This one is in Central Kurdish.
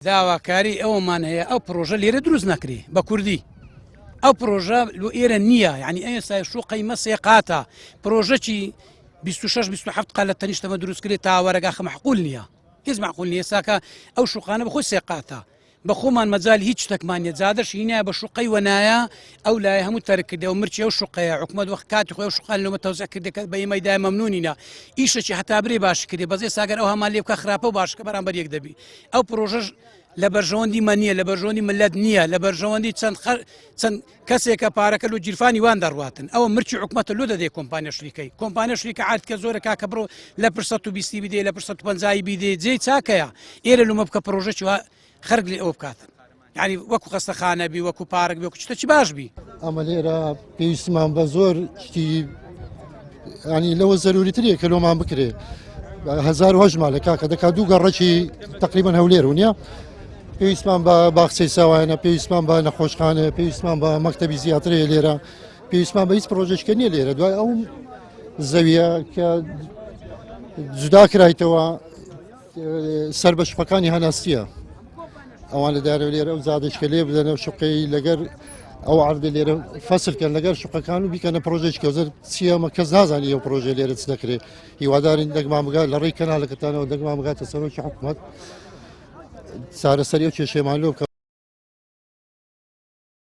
داواکاری ئەومان هەیە ئەو پرۆژە لێرە دروست نەکرێ بە کوردی ئەو پرۆژە لە ئێرە نییە یعنی ئێستا شوقەی مەسێ قاتە پرۆژەکی 26-27 قال لە تەنیشتەمە دروستکرێت تا وەرەگاخە معقول نییە هیچ معقول نییە ساکە ئەو شوقانە بەخۆی سێقاتە بە خۆمان مەجای هیچ شتێکمانە جادەش هینایە بە شوقەی وەنایە ئەو لای هەموو تەرکردێ و مرچی ئەو شوقەیە حکومەت وەخت کاتی خۆی شوقان لەمە تەوزیع کردێت بە ئێمەدای مەمنونینە ئیشەکی هەتا برێ باش کردێ بەزێ ساگەر ئەو هەمان لێ بکە خراپە و باشکە بەرامبەر یەک دەبی ئەو پرۆژەش لە بەرژەوەندی مە نییە لە بەرژەوەندی ملت نییە لە بەرژەوەندی چەند کەسێکە پارەکە لە جیرفانی وان دەڕواتن ئەوە مرچی حکومەتە لۆ دەدێ کۆمپانیا شریکەی کۆمپانیا شریکە عادکە زۆرە کاکە بڕۆ لە 120 بیدێ لە 150 بیدێ جێی چاکەیە ئێرە لومە بکە پرۆژەی خەرگ لێ ئەو بکاتن یعنی وەکو خەستەخانە بی وەکو پارک بی وەکو شتێکی باش بی ئەمە لێرە پێویستمان بە زۆر شتی ینی لەوە زەروریترە کە لۆمان بکرێ 1970 مالە کاکە دەکات دوو گەڕەکی تقریبان هەولێر ونیە پێویستمان بە باخچەی ساوایانە پێویستمان بە نەخۆشخانە پێویستمان بە مەکتەبی زیاترەیە لێرە پێویستمان بە هیچ پرۆژێکە نییە لێرە دوای ئەو زەویە کە جودا کرایتەوە سەر بە شوقەکانی هەناستیە ئەوان لە دارە لێرە ئەو زادشکە لێ بدەنە شوقەی لەگەر ئەو عەردە لێرە فەسلکەن لەگەر شوقەکان و بیکەنە پرۆژێکی زەر چیەمە کەس نازانی ئەو پرۆژە لێرە چ دەکرێت هیوادارین دەگمان بگات لە ڕێی کەناڵەکەتانەوە دەگمان بگاتە سەرۆکی حکوومەت چارەسەری ئەو کێشەیەمان لێ بکە